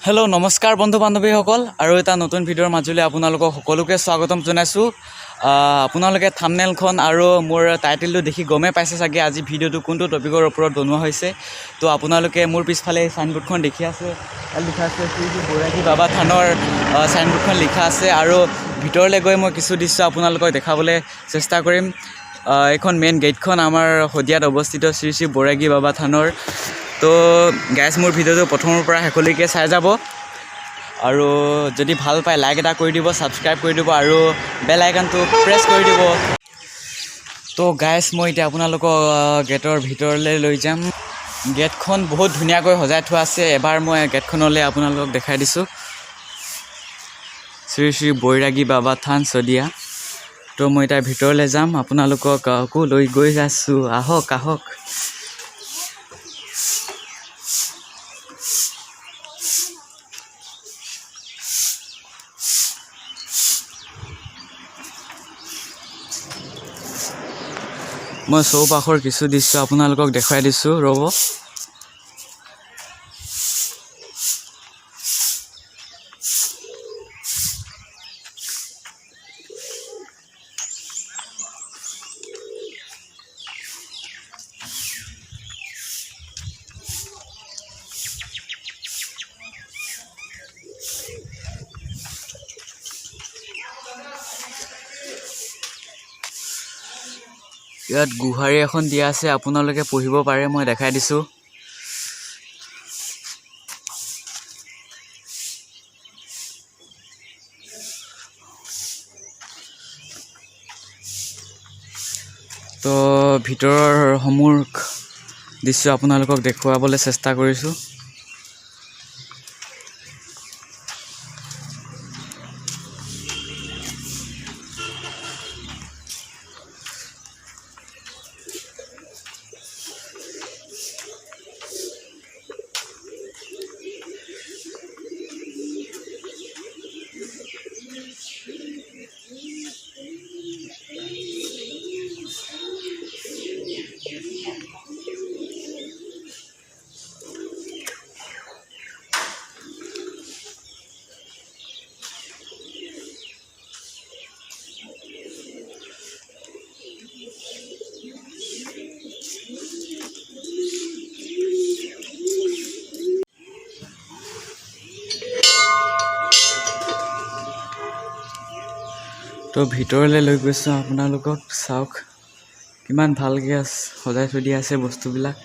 Hello' নমস্কাৰ বন্ধু বান্ধৱীসকল আৰু এটা নতুন ভিডিঅ'ৰ মাজলৈ আপোনালোকক সকলোকে স্বাগতম জনাইছোঁ। আপোনালোকে থাম্বনেইলখন আৰু মোৰ টাইটেলটো দেখি গমেই পাইছে চাগে আজি ভিডিঅ'টো কোনটো টপিকৰ ওপৰত বনোৱা হৈছে। তো আপোনালোকে মোৰ পিছফালে চাইনবোৰ্ডখন দেখি আছে, লিখা আছে শ্ৰী শ্ৰী বৈৰাগী বাবা থানৰ চাইনবোৰ্ডখন লিখা আছে আৰু ভিতৰলৈ গৈ মই কিছু দৃশ্য আপোনালোকক দেখাবলৈ চেষ্টা কৰিম। এইখন মেইন গেটখন আমাৰ শদিয়াত অৱস্থিত শ্ৰী শ্ৰী বৈৰাগী বাবা থানৰ। তো গাইজ মোৰ ভিডিঅ'টো প্ৰথমৰ পৰা শেষলৈকে চাই যাব আৰু যদি ভাল পায় লাইক এটা কৰি দিব, ছাবস্ক্ৰাইব কৰি দিব আৰু বেল আইকনটো প্ৰেছ কৰি দিব। তো গাইজ মই এতিয়া আপোনালোকক গেটৰ ভিতৰলৈ লৈ যাম। গেটখন বহুত ধুনীয়াকৈ সজাই থোৱা আছে। এবাৰ মই গেটখনলৈ আপোনালোকক দেখাই দিছোঁ। শ্ৰী শ্ৰী বৈৰাগী বাবা থান শদিয়া। তো মই এতিয়া ভিতৰলৈ যাম, আপোনালোকক আকৌ লৈ গৈ আছোঁ। আহক আহক। মই চৌপাশৰ কিছু দৃশ্য আপোনালোকক দেখুৱাই দিছোঁ, ৰ'ব। ইয়াত গোহাৰি এখন দিয়া আছে, আপোনালোকে পঢ়িব পাৰে, মই দেখাই দিছোঁ। তো ভিতৰৰ সমূহ দৃশ্য আপোনালোকক দেখুৱাবলৈ চেষ্টা কৰিছোঁ। তো ভিতৰলৈ লৈ গৈছোঁ আপোনালোকক, চাওক কিমান ভালকৈ সজাই থৈ দিয়া আছে বস্তুবিলাক।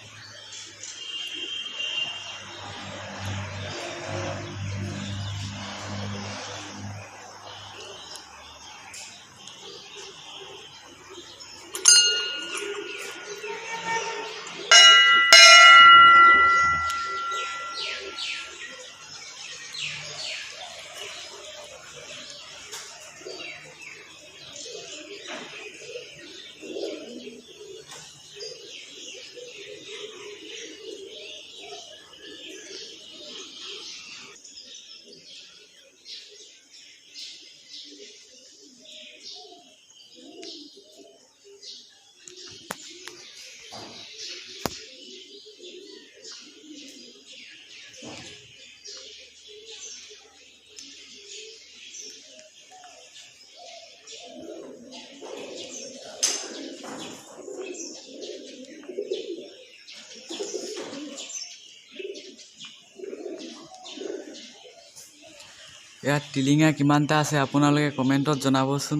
ইয়াত টিলিঙা কিমানটা আছে আপোনালোকে কমেণ্টত জনাবচোন,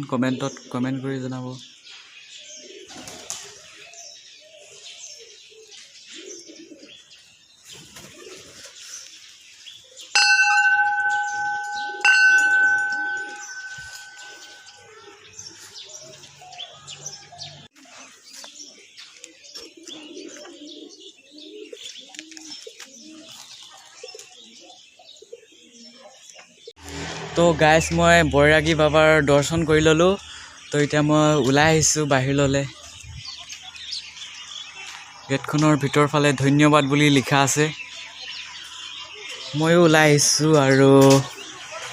কমেণ্ট কৰি জনাব। তো গাইজ মই বৈৰাগী বাবাৰ দৰ্শন কৰি ল'লোঁ। তো এতিয়া মই ওলাই আহিছোঁ বাহিৰলৈ। গেটখনৰ ভিতৰ ফালে ধন্যবাদ বুলি লিখা আছে। ময়ো ওলাই আহিছোঁ আৰু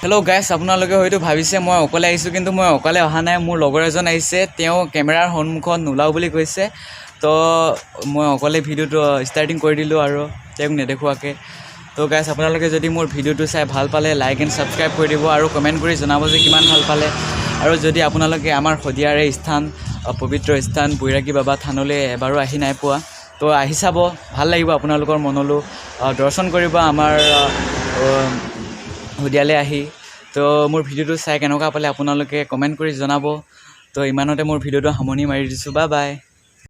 হেল্ল' গাইজ, আপোনালোকে হয়তো ভাবিছে মই অকলে আহিছোঁ, কিন্তু মই অকলে অহা নাই। মোৰ লগৰ এজন আহিছে, তেওঁ কেমেৰাৰ সন্মুখত নোলাওঁ বুলি কৈছে। তো মই অকলে ভিডিঅ'টো ষ্টাৰ্টিং কৰি দিলোঁ আৰু তেওঁক নেদেখুৱাকৈ। তো গাইজ আপোনালোকে যদি মোৰ ভিডিঅ'টো চাই ভাল পালে লাইক এণ্ড ছাবস্ক্ৰাইব কৰি দিব আৰু কমেণ্ট কৰি জনাব যে কিমান ভাল পালে আৰু যদি আপোনালোকে আমাৰ শদিয়াৰ এই স্থান পবিত্ৰ স্থান বৈৰাগী বাবা থানলৈ এবাৰো আহি নাই পোৱা তো আহি চাব ভাল লাগিব আপোনালোকৰ মনলৈ দৰ্শন কৰিব আমাৰ শদিয়ালৈ আহি তো মোৰ ভিডিঅ'টো চাই কেনেকুৱা পালে আপোনালোকে কমেণ্ট কৰি জনাব তো ইমানতে মোৰ ভিডিঅ'টো সামৰণি মাৰি দিছোঁ বাই বাই